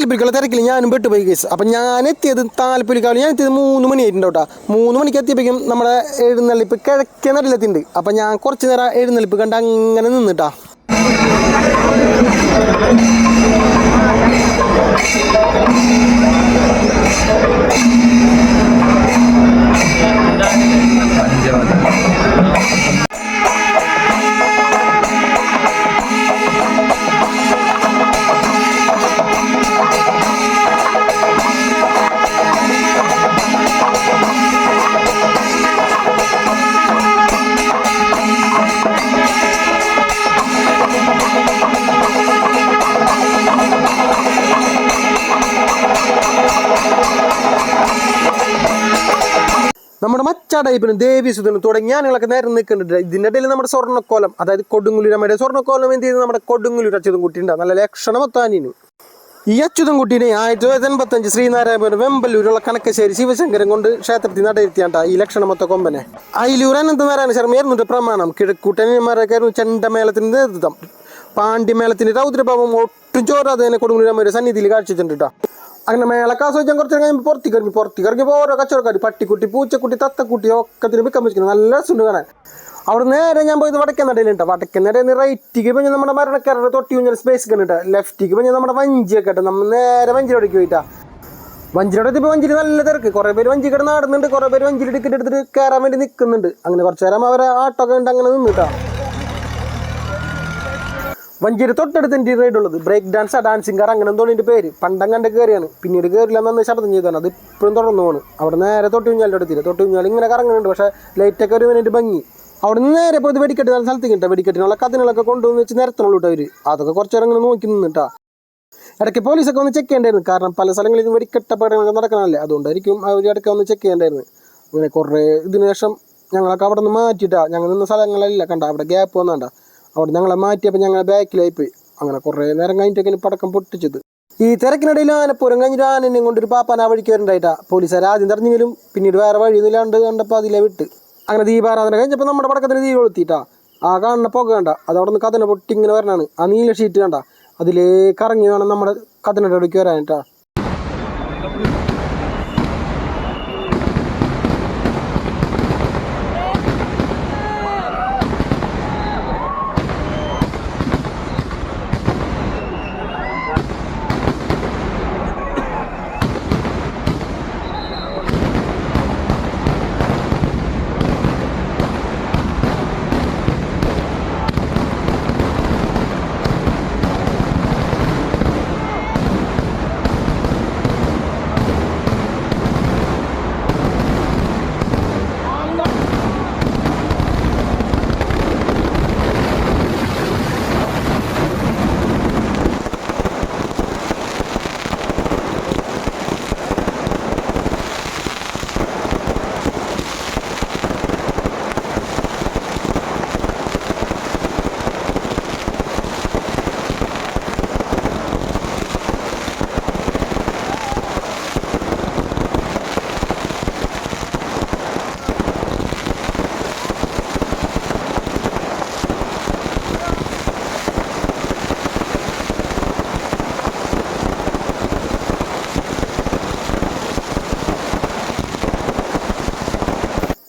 മീൻപിടിക്കുള്ള തിരക്കിൽ ഞാനും പെട്ടുപോയി കേസ്. അപ്പം ഞാൻ എത്തിയത് താലപ്പൊലിക്കാവിൽ ഞാൻ എത്തിയത് 3 മണിയായിട്ടുണ്ടോ കേട്ടോ. 3 മണിക്ക് എത്തിയപ്പോഴേക്കും നമ്മുടെ എഴുന്നള്ളിപ്പ് കിഴക്കേ നടയിലെത്തിണ്ട്. അപ്പം ഞാൻ കുറച്ച് നേരം എഴുന്നള്ളിപ്പ് കണ്ട് അങ്ങനെ നിന്നിട്ടാ. നമ്മുടെ മച്ചാടൈപ്പിനും ദേവീസുദിനും തുടങ്ങി ഞാനുകളൊക്കെ നേരം നിൽക്കുന്നുണ്ട്. ഇതിൻ്റെ ഇടയിൽ നമ്മുടെ സ്വർണ്ണക്കോലം, അതായത് കൊടുങ്ങല്ലൂരമ്മയുടെ സ്വർണ്ണക്കോലം എന്ത് ചെയ്ത് നമ്മുടെ കൊടുങ്ങല്ലൂർ അച്യുതൻ കുട്ടിയുണ്ട്. നല്ല ലക്ഷണമൊത്താനീനും ഈ അച്യുതൻ കുട്ടീനെ 1985 ശ്രീനാരായണപുരം വെമ്പല്ലൂരുള്ള കണക്കശ്ശേരി ശിവശങ്കരൻ കൊണ്ട് ക്ഷേത്രത്തിൽ നടയിരുത്തിയാണ്ട ഈ ലക്ഷണമൊത്ത കൊമ്പനെ. അയിലൂർ അനന്തനാരായണ ശർമ്മയായിരുന്നു പ്രമാണം. കിഴക്കൂട്ടന്മാരായിരുന്നു ചെണ്ടമേളത്തിന് നേതൃത്വം. പാണ്ഡ്യമേളത്തിന്റെ രൗദ്രഭാവം ഒട്ടും ചോരാതെ തന്നെ കൊടുങ്ങല്ലൂരമ്മയുടെ സന്നിധിയിൽ കാഴ്ചിട്ടുണ്ട്. അങ്ങനെ മേളക്ക് ആസ്വദിച്ചാൽ കുറച്ച് കഴിയുമ്പോൾ പുറത്തിറങ്ങി ഓരോ കച്ചവടക്കാർ പട്ടിക്കുട്ടി, പൂച്ചക്കുട്ടി, തത്തക്കുട്ടി ഒക്കെ വിൽക്കാൻ വെച്ചിരിക്കുന്നത്. നല്ല രസമുണ്ട് കാണാൻ. അവിടെ നേരെ ഞാൻ പോയത് വടക്കനടയിലുണ്ട്. വടക്കനടയിൽ റൈറ്റിക്ക് പറഞ്ഞാൽ നമ്മുടെ മരണക്കാരുടെ തൊട്ടി കുഞ്ഞാൽ സ്പേസ് കണ്ടിട്ട്, ലെഫ്റ്റിക്ക് പറഞ്ഞാൽ നമ്മുടെ വഞ്ചിയൊക്കെ ഇട്ട് നമ്മൾ നേരെ വഞ്ചിയോടേക്ക് പോയിട്ടാ. വഞ്ചിയോടെ എത്തിയപ്പോൾ വഞ്ചിയിൽ നല്ല തിരക്ക്. കുറേ പേര് വഞ്ചി കിടന്ന് നടന്നുണ്ട്, കുറേ പേര് വഞ്ചിയിൽ ടിക്കറ്റ് എടുത്തിട്ട് കയറാൻ വേണ്ടി നിൽക്കുന്നുണ്ട്. അങ്ങനെ കുറച്ച് നേരം അവരെ ആട്ടൊക്കെ ഉണ്ട് അങ്ങനെ നിന്നിട്ടാ. വഞ്ചിയുടെ തൊട്ടടുത്ത് എൻ്റെ റൈഡുള്ളത് ബ്രേക്ക് ഡാൻസ്, ഡാൻസിങ് കാർ അങ്ങനെ എന്തോ എൻ്റെ പേര്. പണ്ടങ്ങണ്ട് കയറിയാണ്, പിന്നീട് കയറില്ല എന്ന് ശബ്ദം ചെയ്താണ്. അത് ഇപ്പോഴും തുടർന്നു പോകണം. അവിടെ നേരെ തൊട്ടി കുഞ്ഞാലിൻ്റെ അടുത്തില്ല. തൊട്ടി കുഞ്ഞാൽ ഇങ്ങനെ കറങ്ങുന്നുണ്ട്, പക്ഷേ ലൈറ്റൊക്കെ ഒരു വേണ്ടി ഭംഗി. അവിടെ നിന്ന് നേരെ പോയത് വെടിക്കെട്ട് നല്ല സ്ഥലത്ത് കിട്ടാം. വെടിക്കെട്ടിനുള്ള കഥകളൊക്കെ കൊണ്ടുവന്ന് വെച്ച് നിരത്തണുള്ളൂ കേട്ടോ അവർ. അതൊക്കെ കുറച്ച് നേരം ഇങ്ങനെ നോക്കി നിന്നിട്ടാ. ഇടയ്ക്ക് പോലീസൊക്കെ ഒന്ന് ചെക്ക് ചെയ്യേണ്ടായിരുന്നു. കാരണം പല സ്ഥലങ്ങളിലും വെടിക്കെട്ട പടങ്ങളൊക്കെ നടക്കണമല്ലേ, അതുകൊണ്ടായിരിക്കും അവർ ഇടയ്ക്ക് ഒന്ന് ചെക്ക് ചെയ്യേണ്ടായിരുന്നു. അങ്ങനെ കുറേ ഇതിന് ശേഷം ഞങ്ങളൊക്കെ അവിടെ നിന്ന് മാറ്റിയിട്ടാ. ഞങ്ങൾ നിന്ന സ്ഥലങ്ങളല്ല കണ്ട അവിടെ ഗ്യാപ്പ് വന്നാണ്ട. അവിടെ ഞങ്ങളെ മാറ്റിയപ്പോൾ ഞങ്ങളെ ബാക്കിലായി പോയി. അങ്ങനെ കുറേ നേരം കഴിഞ്ഞിട്ടൊക്കെ പടക്കം പൊട്ടിച്ചത്. ഈ തിരക്കിനിടയിൽ ആനപ്പൂരം കഴിഞ്ഞിട്ട് ആനനെയും കൊണ്ടൊരു പാപ്പാൻ ആ വഴിക്ക് വരുന്നുണ്ടായിട്ടാ. പോലീസുകാർ ആദ്യം തെരഞ്ഞെങ്കിലും പിന്നീട് വേറെ വഴിയൊന്നുമില്ലാണ്ട് കണ്ടപ്പോൾ അതിലെ വിട്ട്. അങ്ങനെ ദീപാരാധന കഴിഞ്ഞപ്പോൾ നമ്മുടെ പടക്കത്തിന് തീ കൊളുത്തിയിട്ടാ. ആ കാണുന്ന പുക കണ്ട, അതവിടെ നിന്ന് കഥന പൊട്ടി ഇങ്ങനെ വരണാണ്. ആ നീല ഷീറ്റ് കണ്ട, അതിലേക്ക് ഇറങ്ങി വേണം നമ്മുടെ കഥനയുടെ ഇടയ്ക്ക് വരാനിട്ടാ.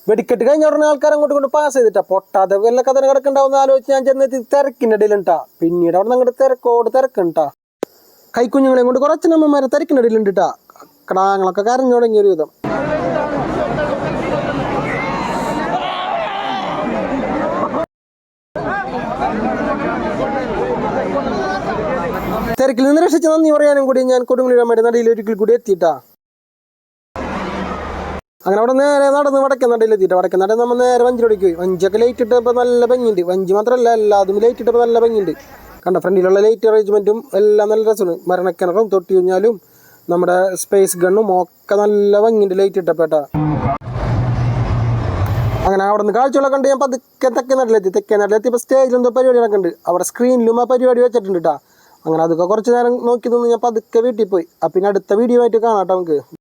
വെടിക്കെട്ട് കഴിഞ്ഞ ഉടനെ ആൾക്കാർ അങ്ങോട്ട് കൊണ്ട് പാസ് ചെയ്തിട്ടാ. പൊട്ടാതെ വല്ല കഥന കിടക്കണ്ടാവുന്ന ആലോചിച്ച് ഞാൻ ചെന്നെത്തി തിരക്കിൻ്റെ ഇടയിലുണ്ടാ. പിന്നീട് അവിടെ നിന്ന് അങ്ങോട്ട് തിരക്കുണ്ടാ. കൈക്കുഞ്ഞുങ്ങളെയും കൊണ്ട് കുറച്ചനമ്മമാരെ തിരക്കിൻ്റെ ഇടയിലുണ്ടാ. കടാങ്ങളൊക്കെ കരഞ്ഞു തുടങ്ങിയ ഒരു വിധം. തിരക്കിൽ നിന്ന് രക്ഷിച്ച നന്ദി പറയാനും കൂടി ഞാൻ കൊടുങ്ങല്ലൂരമ്മയുടെ നടയിൽ ഒരിക്കൽ കൂടി എത്തിയിട്ടാ. അങ്ങനെ അവിടെ നേരെ നടന്ന് വടക്കനടയിലെത്തിയിട്ട് വടക്കനട നമ്മൾ നേരെ വഞ്ചിലോടേക്ക് പോയി. വഞ്ചിയൊക്കെ ലൈറ്റ് ഇട്ടപ്പോൾ നല്ല ഭംഗിയുണ്ട്. വഞ്ചി മാത്രമല്ല എല്ലാതും ലൈറ്റ് ഇട്ടപ്പോൾ നല്ല ഭംഗിയുണ്ട്. കണ്ട ഫ്രണ്ടിലുള്ള ലൈറ്റ് അറേഞ്ച്മെൻറ്റും എല്ലാം നല്ല രസമാണ്. മരണക്കിണറും തൊട്ടി കുഞ്ഞാലും നമ്മുടെ സ്പേസ് ഗണ്ണും ഒക്കെ നല്ല ഭംഗിയുണ്ട് ലൈറ്റ് ഇട്ടപ്പോട്ടാ. അങ്ങനെ അവിടെ നിന്ന് കാഴ്ചകളൊക്കെ കണ്ട് ഞാൻ പതുക്കെ തെക്കേനാട്ടിലെത്തിയപ്പോൾ സ്റ്റേജിൽ എന്തോ പരിപാടികളൊക്കെ ഉണ്ട്. അവിടെ സ്ക്രീനിലും ആ പരിപാടി വെച്ചിട്ടുണ്ട് കേട്ടോ. അങ്ങനെ അതൊക്കെ കുറച്ച് നേരം നോക്കി നിന്ന് ഞാൻ പതുക്കെ വീട്ടിൽ പോയി. പിന്നെ അടുത്ത വീഡിയോ ആയിട്ട് കാണാം കേട്ടോ നമുക്ക്.